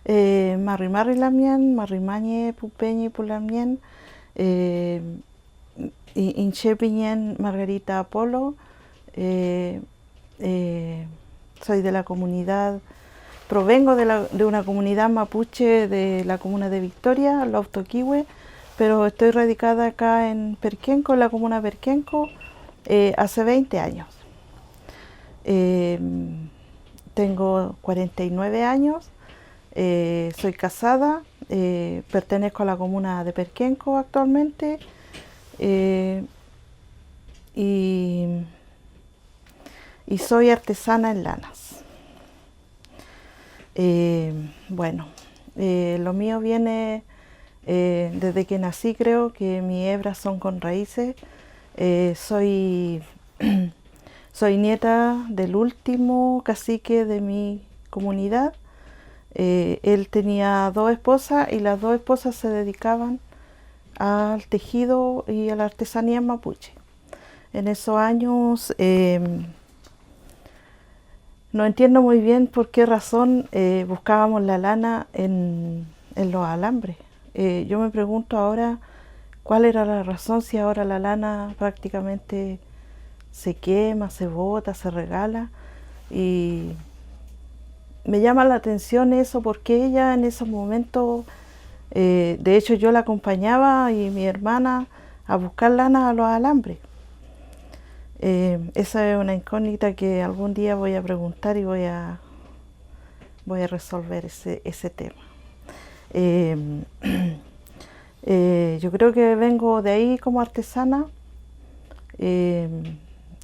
Marri lamien, marrimañe, pupeñe, pulamien, eh, Inchepiñen, Margarita Apolo. eh, eh, Soy de la comunidad, provengo de una comunidad mapuche de la comuna de Victoria, Los Toquihue, pero estoy radicada acá en Perquenco, en la comuna de Perquenco, hace 20 años. Eh, Tengo 49 años, soy casada, pertenezco a la comuna de Perquenco actualmente, eh, y, y soy artesana en lanas. Bueno, lo mío viene desde que nací, creo que mis hebras son con raíces. Soy, soy nieta del último cacique de mi comunidad. Él tenía 2 esposas y las 2 esposas se dedicaban al tejido y a la artesanía mapuche. En esos años no entiendo muy bien por qué razón buscábamos la lana en los alambres. Yo me pregunto ahora cuál era la razón si ahora la lana prácticamente se quema, se bota, se regala. Y me llama la atención eso porque ella en esos momentos, de hecho yo la acompañaba y mi hermana a buscar lana a los alambres. Esa es una incógnita que algún día voy a preguntar y voy a resolver ese tema. Yo creo que vengo de ahí como artesana.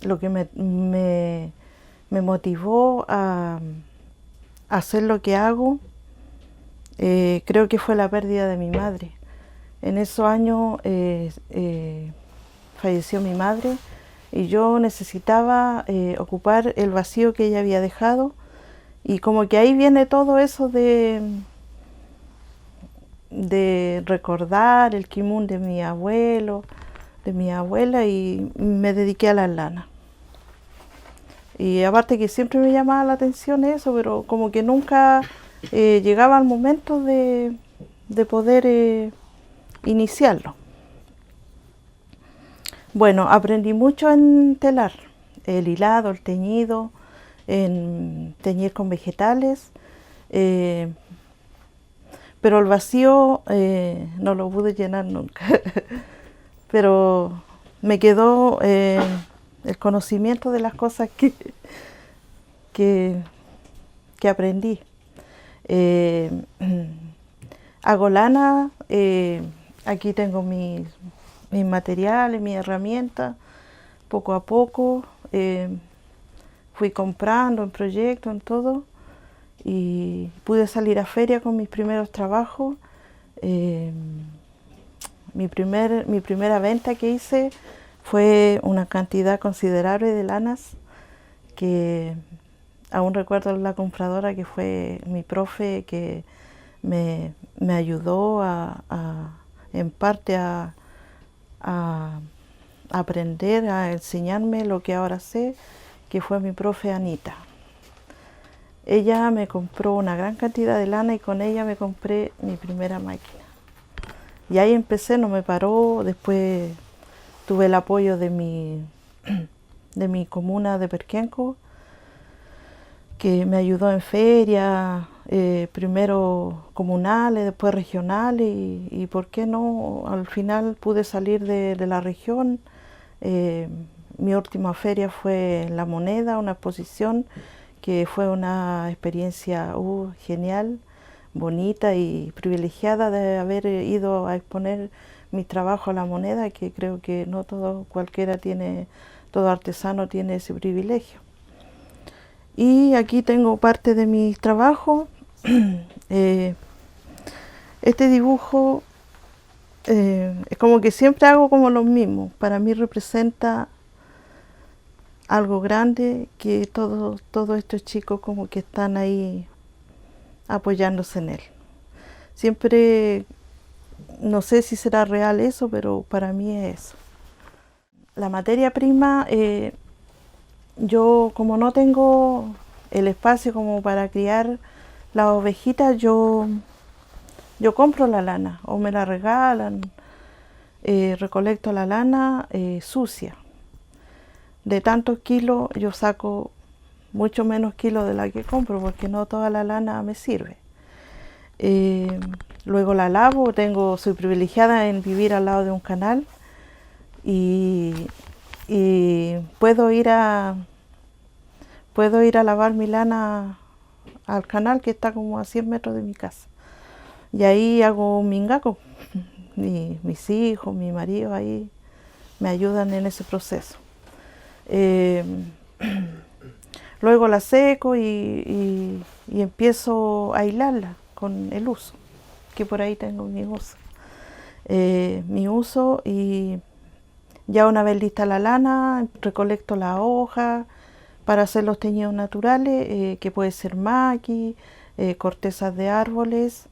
Lo que me motivó a hacer lo que hago, creo que fue la pérdida de mi madre. En esos años falleció mi madre y yo necesitaba ocupar el vacío que ella había dejado, y como que ahí viene todo eso de recordar el kimun de mi abuelo, de mi abuela, y me dediqué a las lanas. Y aparte que siempre me llamaba la atención eso, pero como que nunca llegaba el momento de poder iniciarlo. Bueno, aprendí mucho en telar, el hilado, el teñido, en teñir con vegetales, pero el vacío no lo pude llenar nunca. Pero me quedó el conocimiento de las cosas que, que aprendí. Eh, Hago lana, aquí tengo mis materiales, mis herramientas, poco a poco fui comprando en proyectos, en todo, y pude salir a feria con mis primeros trabajos. Mi primera venta que hice fue una cantidad considerable de lanas, que aún recuerdo la compradora, que fue mi profe, que me ayudó en parte a aprender, a enseñarme lo que ahora sé, que fue mi profe Anita. Ella me compró una gran cantidad de lana y con ella me compré mi primera máquina. Y ahí empecé, no me paró. Después tuve el apoyo de mi comuna de Perquenco, que me ayudó en ferias, primero comunales, después regionales, y por qué no, al final pude salir de la región. Mi última feria fue en La Moneda, una exposición que fue una experiencia genial, bonita y privilegiada de haber ido a exponer mi trabajo a La Moneda, que creo que no todo artesano tiene ese privilegio. Y aquí tengo parte de mi trabajo. Este dibujo es como que siempre hago como lo mismo. Para mí representa algo grande, que todos estos chicos como que están ahí apoyándose en él. Siempre, no sé si será real eso, pero para mí es eso. La materia prima, yo como no tengo el espacio como para criar Las ovejitas yo compro la lana o me la regalan, recolecto la lana sucia. De tantos kilos yo saco mucho menos kilos de la que compro porque no toda la lana me sirve. Luego la lavo, soy privilegiada en vivir al lado de un canal y puedo ir a lavar mi lana al canal que está como a 100 metros de mi casa. Y ahí hago un mingaco. Mis hijos, mi marido ahí me ayudan en ese proceso. Luego la seco y empiezo a hilarla con el uso, que por ahí tengo mi uso. Y ya una vez lista la lana, recolecto la hoja para hacer los teñidos naturales, que puede ser maqui, cortezas de árboles,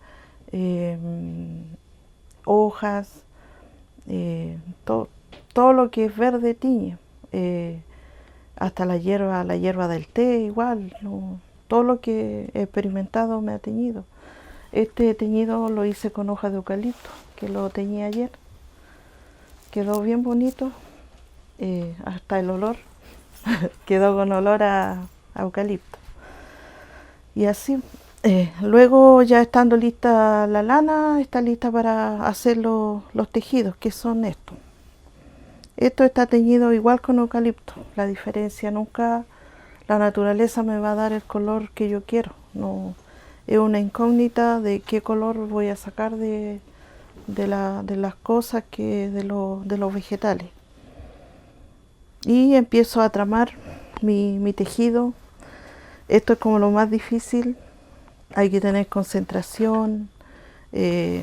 hojas, todo lo que es verde tiñe, hasta la hierba del té igual, ¿no? Todo lo que he experimentado me ha teñido. Este teñido lo hice con hojas de eucalipto, que lo teñí ayer. Quedó bien bonito, hasta el olor, quedó con olor a eucalipto. Y así, luego ya estando lista la lana, está lista para hacer los tejidos, que son estos. Esto está teñido igual con eucalipto. La diferencia nunca, la naturaleza me va a dar el color que yo quiero. No, es una incógnita de qué color voy a sacar de las cosas, de los vegetales. Y empiezo a tramar mi tejido. Esto es como lo más difícil. Hay que tener concentración y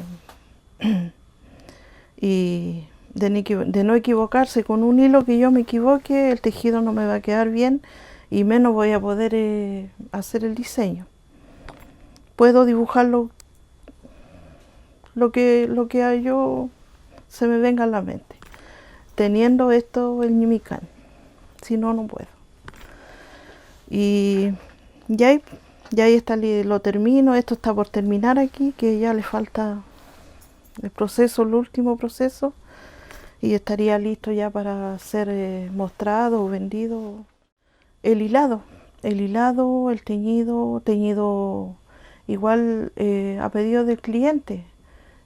de no equivocarse. Con un hilo que yo me equivoque, el tejido no me va a quedar bien y menos voy a poder hacer el diseño. Puedo dibujarlo lo que yo se me venga a la mente, teniendo esto el ñimicán. Si no, no puedo. Y ya ahí está, lo termino. Esto está por terminar aquí, que ya le falta el último proceso, y estaría listo ya para ser mostrado o vendido. El hilado, el teñido igual a pedido del cliente.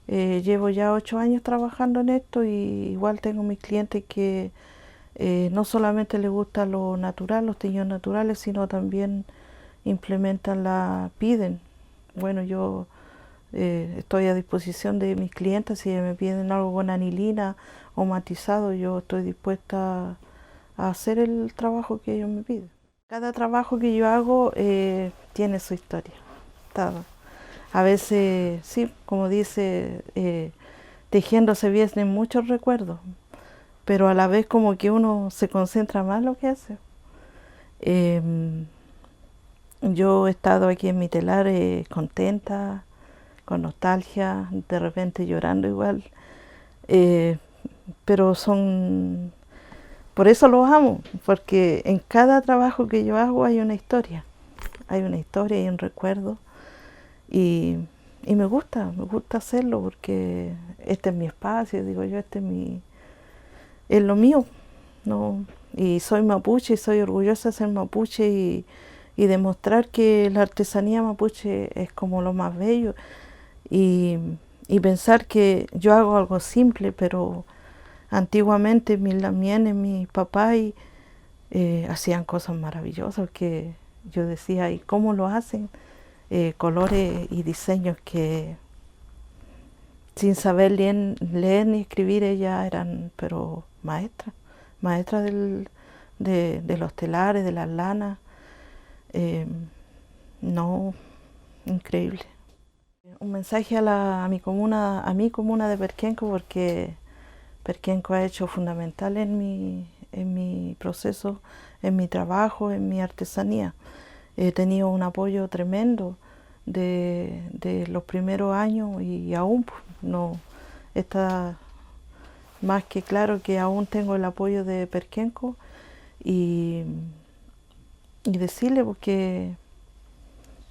Llevo ya 8 años trabajando en esto y igual tengo mis clientes que no solamente les gusta lo natural, los teñidos naturales, sino también piden. Bueno, yo estoy a disposición de mis clientes. Si me piden algo con anilina o matizado, yo estoy dispuesta a hacer el trabajo que ellos me piden. Cada trabajo que yo hago tiene su historia. A veces, sí, como dice, tejiendo se vienen muchos recuerdos, pero a la vez como que uno se concentra más en lo que hace. Yo he estado aquí en mi telar contenta, con nostalgia, de repente llorando igual, pero por eso los amo, porque en cada trabajo que yo hago hay una historia y un recuerdo, y me gusta hacerlo porque este es mi espacio, digo yo, es lo mío, ¿no? Y soy mapuche y soy orgullosa de ser mapuche y demostrar que la artesanía mapuche es como lo más bello, y pensar que yo hago algo simple, pero antiguamente mis lamienes, mis papás hacían cosas maravillosas que yo decía, ¿y cómo lo hacen? Colores y diseños que sin saber leer ni escribir ellas eran pero maestras de los telares, de las lanas. No, increíble. Un mensaje a mi comuna de Perquenco, porque Perquenco ha hecho fundamental en mi proceso, en mi trabajo, en mi artesanía. He tenido un apoyo tremendo de los primeros años y aún no está más que claro que aún tengo el apoyo de Perquenco, y decirle porque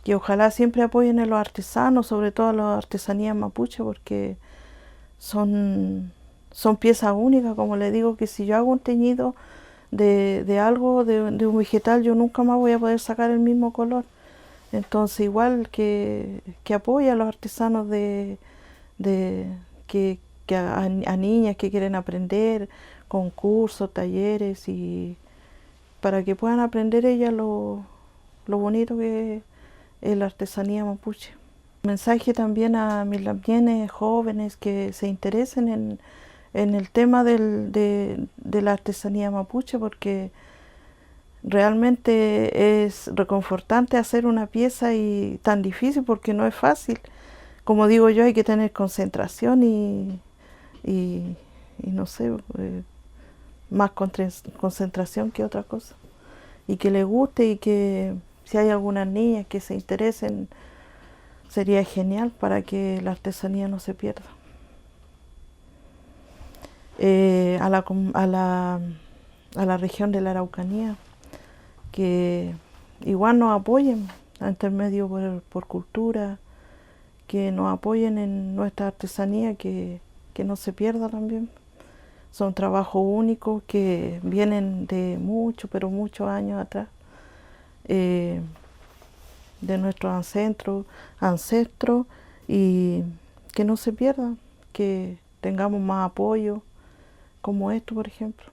que ojalá siempre apoyen a los artesanos, sobre todo a las artesanías mapuche, porque son piezas únicas. Como le digo, que si yo hago un teñido de algo, de un vegetal, yo nunca más voy a poder sacar el mismo color. Entonces, igual que apoya a los artesanos que a niñas que quieren aprender, concursos, talleres, y para que puedan aprender ellas lo bonito que es la artesanía mapuche. Mensaje también a mis lamienes jóvenes que se interesen en el tema de la artesanía mapuche, porque realmente es reconfortante hacer una pieza y tan difícil, porque no es fácil. Como digo yo, hay que tener concentración y no sé, más concentración que otra cosa. Y que les guste, y que si hay algunas niñas que se interesen, sería genial para que la artesanía no se pierda. A la región de la Araucanía, que igual nos apoyen a intermedio por cultura, que nos apoyen en nuestra artesanía, que no se pierda también. Son trabajos únicos que vienen de muchos, pero muchos años atrás, de nuestros ancestros, y que no se pierdan, que tengamos más apoyo, como esto, por ejemplo.